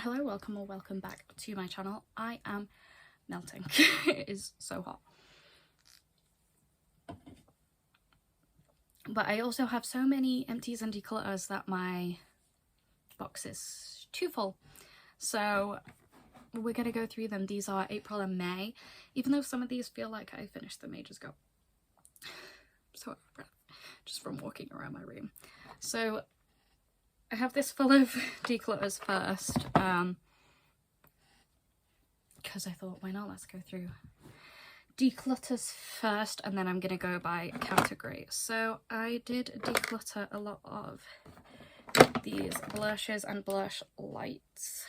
Hello, welcome or welcome back to my channel. I am melting. It is so hot. But I also have so many empties and declutters that my box is too full. So we're going to go through them. These are April and May, even though some of these feel like I finished them ages ago. So out of breath just from walking around my room. So I have this full of declutters first, because I thought, why not? Let's go through declutters first, and then I'm going to go by category. So I did declutter a lot of these blushes and blush lights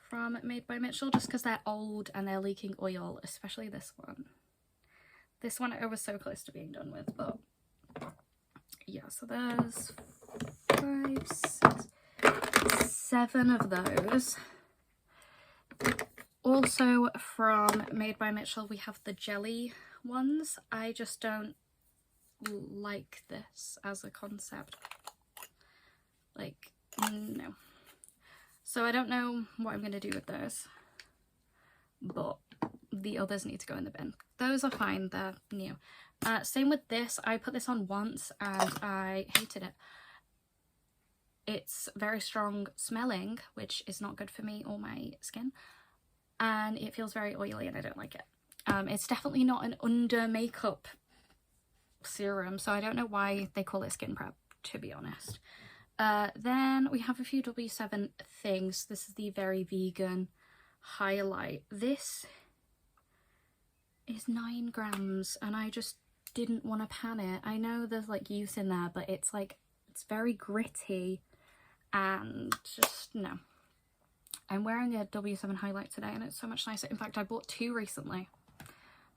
from Made by Mitchell, just because they're old and they're leaking oil, especially this one. This one I was so close to being done with, but yeah, so there's 5, 6, 7 of those. Also from Made by Mitchell, we have the jelly ones. I just don't like this as a concept. Like, no. So I don't know what I'm going to do with those, but the others need to go in the bin. Those are fine, they're new. Same with this. I put this on once and I hated it. It's very strong smelling, which is not good for me or my skin, and it feels very oily and I don't like it. It's definitely not an under makeup serum, so I don't know why they call it skin prep, to be honest. Then we have a few W7 things. This is the Very Vegan highlight. This is 9 grams and I just didn't want to pan it. I know there's like use in there, but it's like, it's very gritty and just no. I'm wearing a W7 highlight today and it's so much nicer. In fact, I bought 2 recently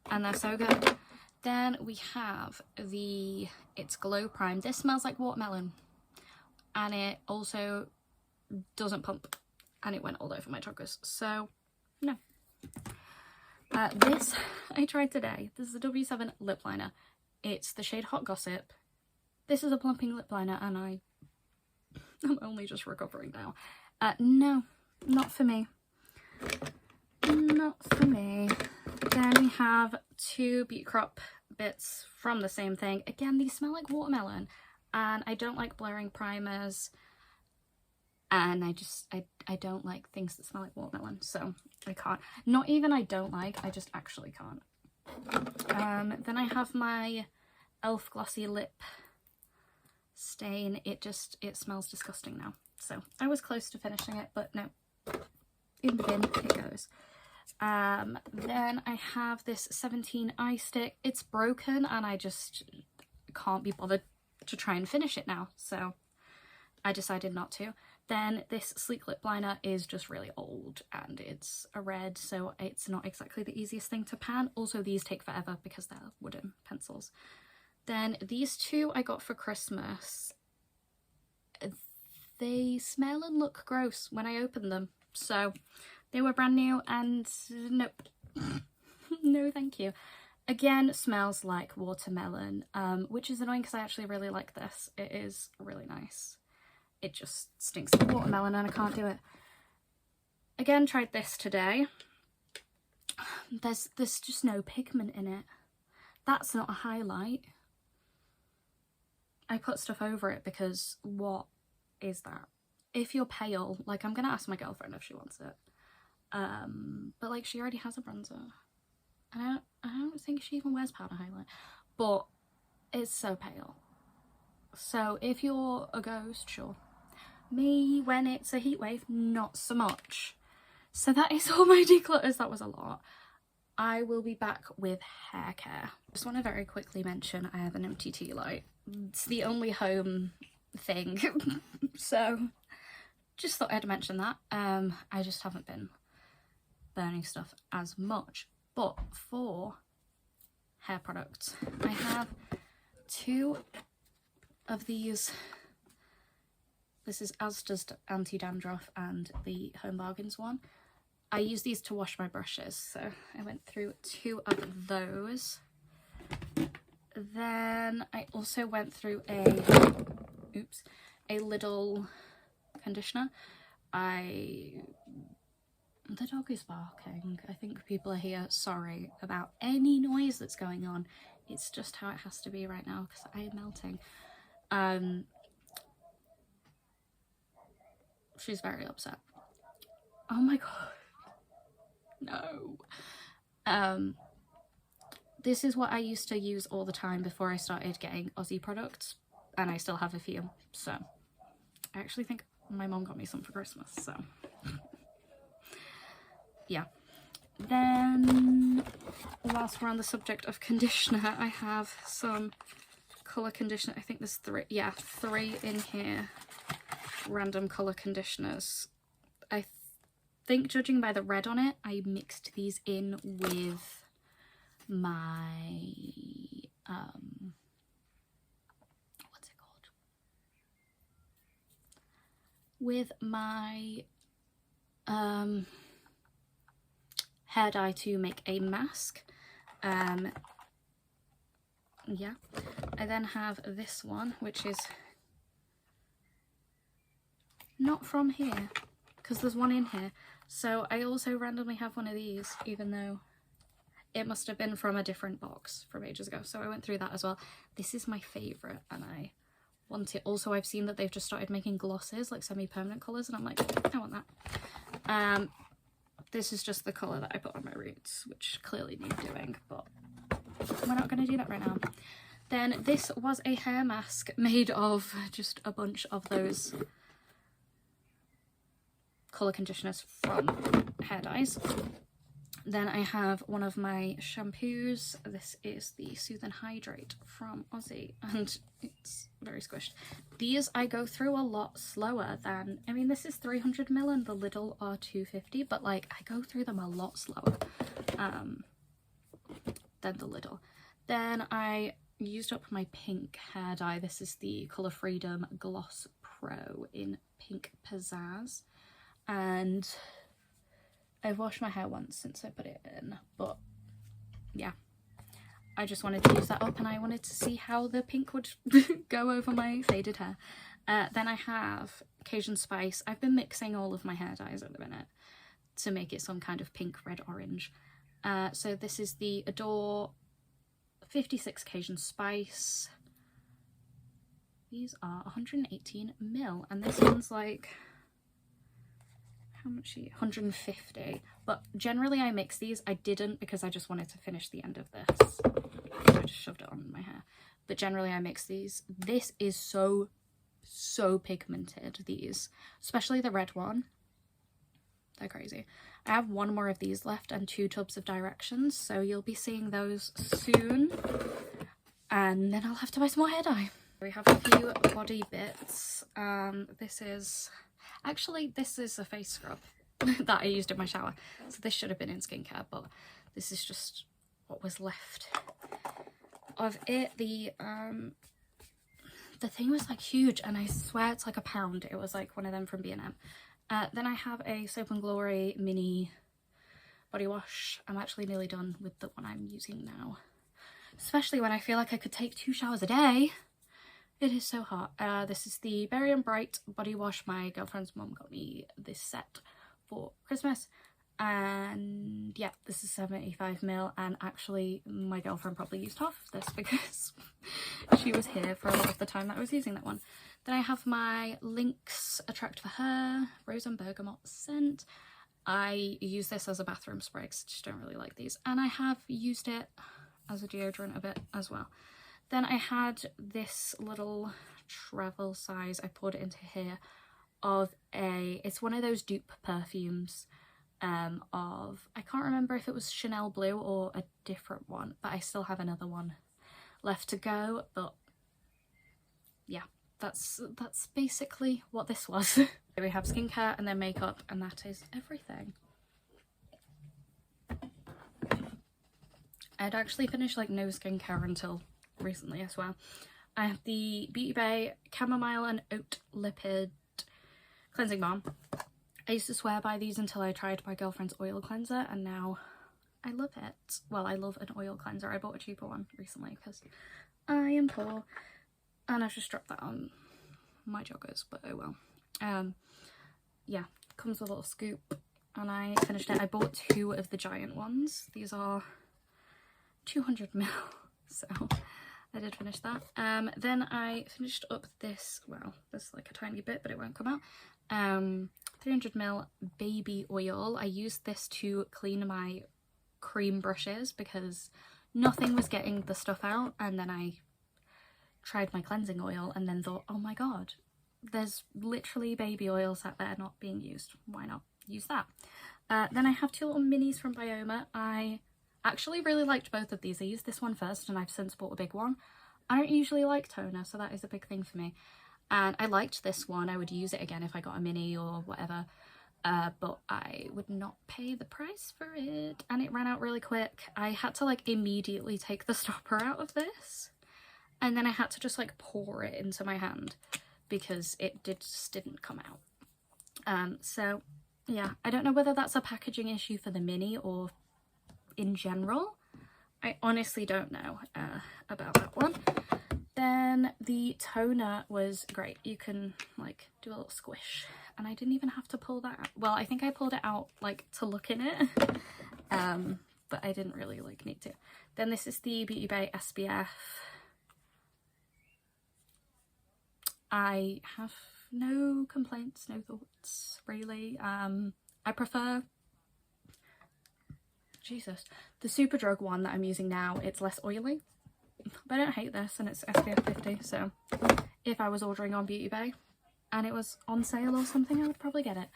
and they're so good. Then we have the It's Glow Prime. This smells like watermelon and it also doesn't pump, and it went all over my joggers, so no. This I tried today. This is a W7 lip liner. It's the shade Hot Gossip. This is a plumping lip liner and I'm only just recovering now. No, not for me. Not for me. Then we have 2 Beauty Crop bits from the same thing. Again, these smell like watermelon and I don't like blurring primers, and I don't like things that smell like watermelon, so I can't. Not even I don't like, I just actually can't. Then I have my e.l.f. Glossy Lip Stain. It smells disgusting now, so I was close to finishing it, but no, in the bin it goes. Then I have this 17 eye stick. It's broken and I just can't be bothered to try and finish it now, so I decided not to. Then this Sleek Lip Liner is just really old and it's a red, so it's not exactly the easiest thing to pan. Also, these take forever because they're wooden pencils. Then these 2 I got for Christmas. They smell and look gross when I open them, so they were brand new and nope. No thank you. Again, smells like watermelon, which is annoying because I actually really like this. It is really nice. It just stinks of watermelon and I can't do it. Again, tried this today. There's just no pigment in it. That's not a highlight. I put stuff over it because what is that? If you're pale, like, I'm gonna ask my girlfriend if she wants it. But like, she already has a bronzer. I don't think she even wears powder highlight, but it's so pale. So if you're a ghost, sure. Me, when it's a heat wave, not so much. So that is all my declutters. That was a lot. I will be back with hair care. Just want to very quickly mention I have an empty tea light. It's the only home thing. So just thought I'd mention that. I just haven't been burning stuff as much. But for hair products, I have 2 of these. This is Asda's Anti-Dandruff and the Home Bargains one. I use these to wash my brushes, so I went through 2 of those. Then I also went through a little conditioner. The dog is barking. I think people are here. Sorry about any noise that's going on. It's just how it has to be right now because I am melting. She's very upset. Oh my god. No. This is what I used to use all the time before I started getting Aussie products, and I still have a few. So I actually think my mom got me some for Christmas, so yeah. Then whilst we're on the subject of conditioner, I have some colour conditioner. I think there's three in here, random colour conditioners. I think, judging by the red on it, I mixed these in with my what's it called, with my hair dye to make a mask. Yeah, I then have this one, which is not from here because there's one in here, so I also randomly have one of these, even though it must have been from a different box from ages ago. So I went through that as well. This is my favorite and I want it. Also, I've seen that they've just started making glosses, like semi-permanent colors, and I'm like, I want that. This is just the color that I put on my roots, which clearly need doing, but we're not going to do that right now. Then this was a hair mask made of just a bunch of those colour conditioners from hair dyes. Then I have one of my shampoos. This is the Soothe and Hydrate from Aussie, and it's very squished. These I go through a lot slower than, I mean, this is 300ml and the Lidl are 250, but like I go through them a lot slower than the Lidl. Then I used up my pink hair dye. This is the Colour Freedom Gloss Pro in Pink Pizzazz, and I've washed my hair once since I put it in, but yeah, I just wanted to use that up and I wanted to see how the pink would go over my faded hair. Then I have Cajun Spice. I've been mixing all of my hair dyes at the minute to make it some kind of pink, red, orange. So this is the Adore 56 Cajun Spice. These are 118ml, and this one's like, how much? 150. But generally I mix these. I didn't because I just wanted to finish the end of this. So I just shoved it on my hair. But generally I mix these. This is so pigmented, these. Especially the red one. They're crazy. I have one more of these left and 2 tubs of directions. So you'll be seeing those soon. And then I'll have to buy some more hair dye. We have a few body bits. This is a face scrub that I used in my shower, so this should have been in skincare, but this is just what was left of it. The thing was like huge, and I swear it's like £1. It was like one of them from B&M. Then I have a Soap and Glory mini body wash. I'm actually nearly done with the one I'm using now, especially when I feel like I could take 2 showers a day. It is so hot. This is the Berry and Bright body wash. My girlfriend's mum got me this set for Christmas, and yeah, this is 75ml, and actually my girlfriend probably used half of this because she was here for a lot of the time that I was using that one. Then I have my Lynx Attract for Her Rose and Bergamot scent. I use this as a bathroom spray because I just don't really like these, and I have used it as a deodorant a bit as well. Then I had this little travel size, I poured it into here, of it's one of those dupe perfumes of, I can't remember if it was Chanel Blue or a different one, but I still have another one left to go. But yeah, that's basically what this was. We have skincare and then makeup, and that is everything. I'd actually finished like no skincare until recently as well. I have the Beauty Bay Chamomile and Oat Lipid Cleansing Balm. I used to swear by these until I tried my girlfriend's oil cleanser, and now I love it. Well, I love an oil cleanser. I bought a cheaper one recently because I am poor, and I've just dropped that on my joggers, but oh well. Yeah, comes with a little scoop, and I finished it. I bought 2 of the giant ones. These are 200ml, so I did finish that. Then I finished up this, well, this is like a tiny bit, but it won't come out. 300ml baby oil. I used this to clean my cream brushes because nothing was getting the stuff out, and then I tried my cleansing oil and then thought, oh my god, there's literally baby oil sat there not being used. Why not use that? Then I have 2 little minis from Bioma. I actually really liked both of these. I used this one first and I've since bought a big one. I don't usually like toner, so that is a big thing for me. And I liked this one. I would use it again if I got a mini or whatever. But I would not pay the price for it. And it ran out really quick. I had to like immediately take the stopper out of this. And then I had to just like pour it into my hand because it just didn't come out. So yeah, I don't know whether that's a packaging issue for the mini or in general. I honestly don't know about that one. Then the toner was great. You can like do a little squish, and I didn't even have to pull that out. Well, I think I pulled it out like to look in it, but I didn't really like need to. Then this is the Beauty Bay SPF. I have no complaints, no thoughts really. I prefer, Jesus, the Superdrug one that I'm using now. It's less oily, but I don't hate this, and it's SPF 50, so if I was ordering on Beauty Bay and it was on sale or something, I would probably get it.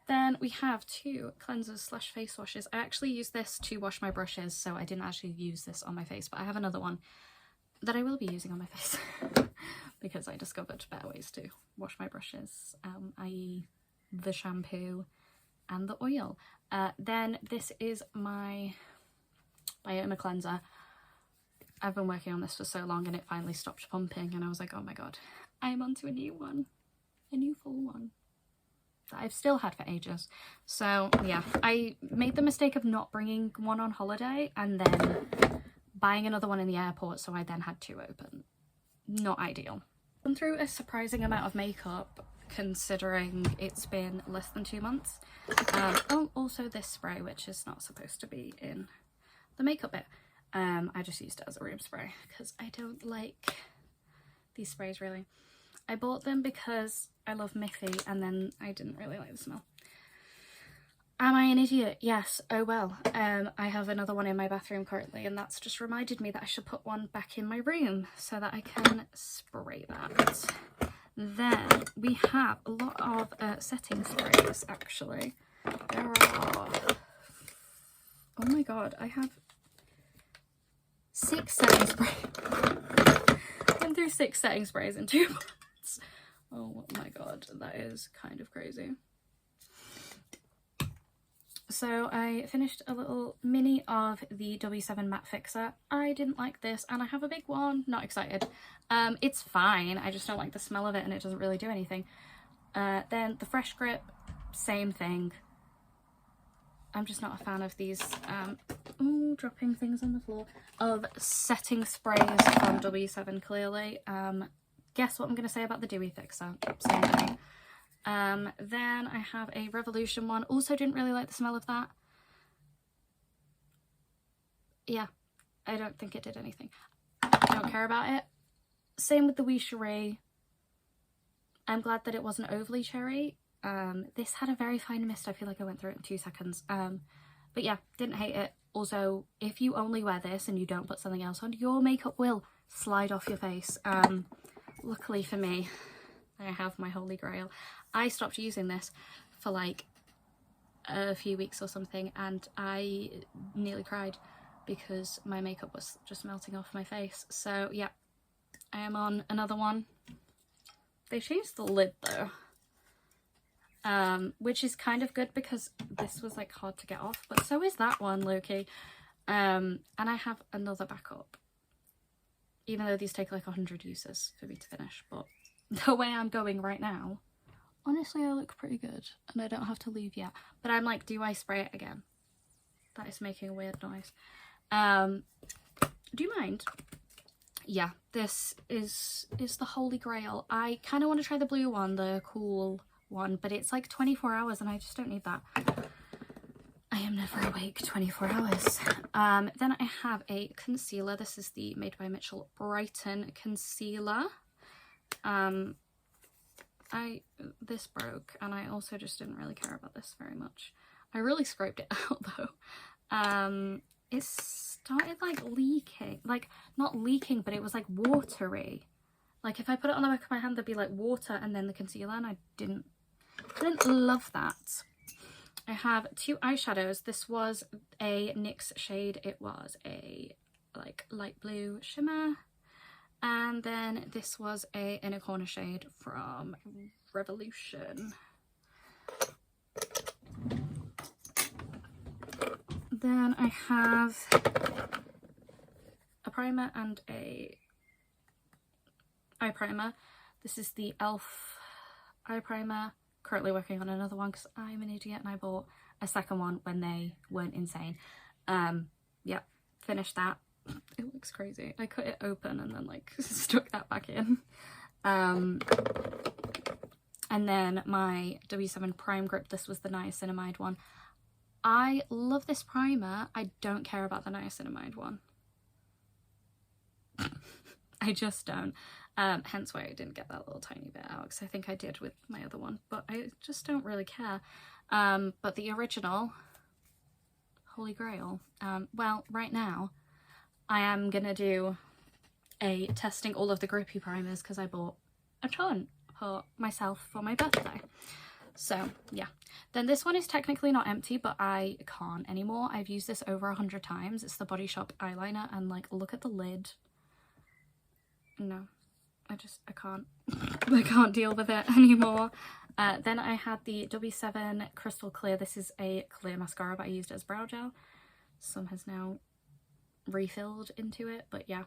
Then we have 2 cleansers slash face washes. I actually use this to wash my brushes, so I didn't actually use this on my face, but I have another one that I will be using on my face because I discovered better ways to wash my brushes, i.e. the shampoo and the oil. Then this is my Bioma cleanser. I've been working on this for so long and it finally stopped pumping, and I was like, oh my god, I'm onto a new one, a new full one that I've still had for ages. So yeah, I made the mistake of not bringing one on holiday and then buying another one in the airport, so I then had 2 open. Not ideal. Gone through a surprising amount of makeup considering it's been less than 2 months. Oh, also this spray, which is not supposed to be in the makeup bit. I just used it as a room spray because I don't like these sprays really. I bought them because I love Miffy, and then I didn't really like the smell. Am I an idiot? Yes. Oh well. I have another one in my bathroom currently, and that's just reminded me that I should put one back in my room so that I can spray that. Then we have a lot of setting sprays actually. There are, oh my god, I have 6 setting sprays. Went through 6 setting sprays in 2 months. Oh my god, that is kind of crazy. So I finished a little mini of the W7 Matte Fixer. I didn't like this, and I have a big one. Not excited. It's fine, I just don't like the smell of it and it doesn't really do anything. Then the Fresh Grip, same thing. I'm just not a fan of these, ooh, dropping things on the floor, of setting sprays from W7 clearly. Guess what I'm going to say about the Dewy Fixer? Same thing. Then I have a Revolution one. Also didn't really like the smell of that. Yeah, I don't think it did anything. I don't care about it. Same with the Wee Cherie. I'm glad that it wasn't overly cherry. This had a very fine mist. I feel like I went through it in 2 seconds. But yeah, didn't hate it. Also, if you only wear this and you don't put something else on, your makeup will slide off your face. Luckily for me, I have my holy grail. I stopped using this for like a few weeks or something, and I nearly cried because my makeup was just melting off my face. So yeah, I am on another one. They changed the lid though, which is kind of good because this was like hard to get off, but so is that one, low-key. And I have another backup, even though these take like 100 uses for me to finish. But the way I'm going right now, honestly, I look pretty good and I don't have to leave yet. But I'm like, do I spray it again? That is making a weird noise. Do you mind? Yeah, this is the holy grail. I kind of want to try the blue one, the cool one, but it's like 24 hours and I just don't need that. I am never awake 24 hours. Then I have a concealer. This is the Made by Mitchell Brighton concealer. This broke and I also just didn't really care about this very much. I really scraped it out though. It started like leaking, like not leaking, but it was like watery. Like if I put it on the back of my hand, there'd be like water and then the concealer, and I didn't love that. I have two eyeshadows. This was a NYX shade. It was a like light blue shimmer. And then this was a inner corner shade from Revolution. Then I have a primer and a eye primer. This is the e.l.f. eye primer. Currently working on another one because I'm an idiot and I bought a second one when they weren't insane. Yeah, finished that. It looks crazy. I cut it open and then like stuck that back in. And then my W7 Prime Grip. This was the niacinamide one. I love this primer. I don't care about the niacinamide one. I just don't. Hence why I didn't get that little tiny bit out, because I think I did with my other one, but I just don't really care. But the original, Holy Grail, well, right now I am gonna do a testing all of the grippy primers because I bought a ton for myself for my birthday. So yeah, then this one is technically not empty, but I can't anymore. I've used this over 100 times. It's the Body Shop eyeliner, and like look at the lid. No, I can't I can't deal with it anymore. Then I had the W7 Crystal Clear. This is a clear mascara, but I used it as brow gel. Some has now refilled into it, but yeah,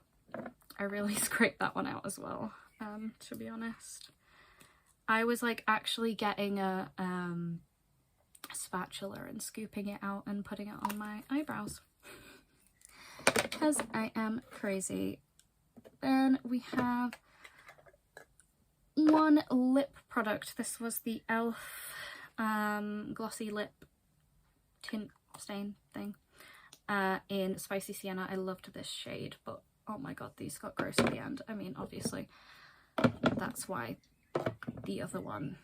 I really scraped that one out as well, to be honest. I was like actually getting a spatula and scooping it out and putting it on my eyebrows because I am crazy. Then we have one lip product. This was the e.l.f. glossy lip tint stain thing in Spicy Sienna. I loved this shade, but oh my god, these got gross at the end. I mean, obviously that's why the other one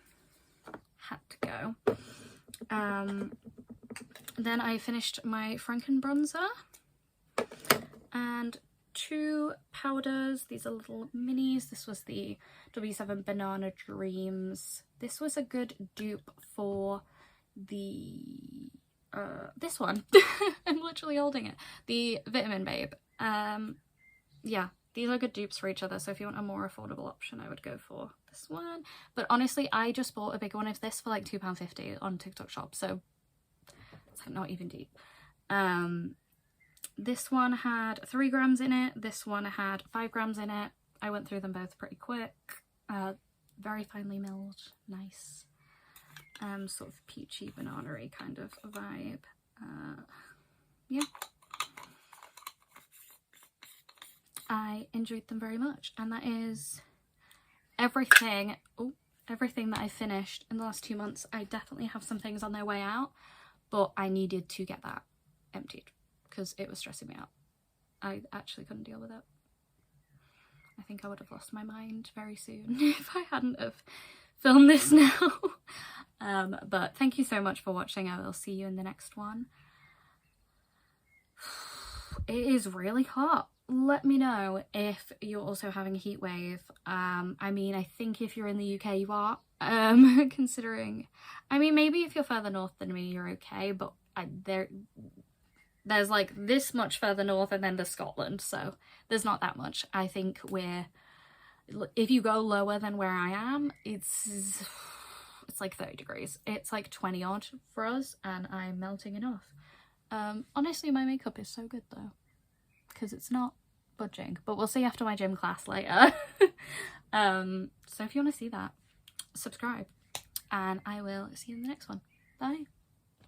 had to go. Then I finished my Franken bronzer and two powders. These are little minis. This was the W7 Banana Dreams. This was a good dupe for the this one. I'm literally holding it, the Vitamin Babe. Yeah, these are good dupes for each other, so if you want a more affordable option, I would go for this one. But honestly, I just bought a bigger one of this for like £2.50 on TikTok Shop, so it's like not even deep. This one had 3 grams in it. This one had 5 grams in it. I went through them both pretty quick. Very finely milled, nice. Sort of peachy banana-y kind of vibe. Yeah. I enjoyed them very much, and that is everything. Everything that I finished in the last 2 months. I definitely have some things on their way out, but I needed to get that emptied because it was stressing me out. I actually couldn't deal with it. I think I would have lost my mind very soon if I hadn't have filmed this now. But thank you so much for watching. I will see you in the next one. It is really hot. Let me know if you're also having a heat wave. I mean, I think if you're in the UK you are, considering, I mean, maybe if you're further north than me you're okay, but there's like this much further north and then there's Scotland, so there's not that much. I think if you go lower than where I am, it's like 30 degrees. It's like 20 odd for us and I'm melting enough. Honestly, my makeup is so good though, because it's not budging, but we'll see after my gym class later. So if you want to see that, subscribe, and I will see you in the next one. Bye.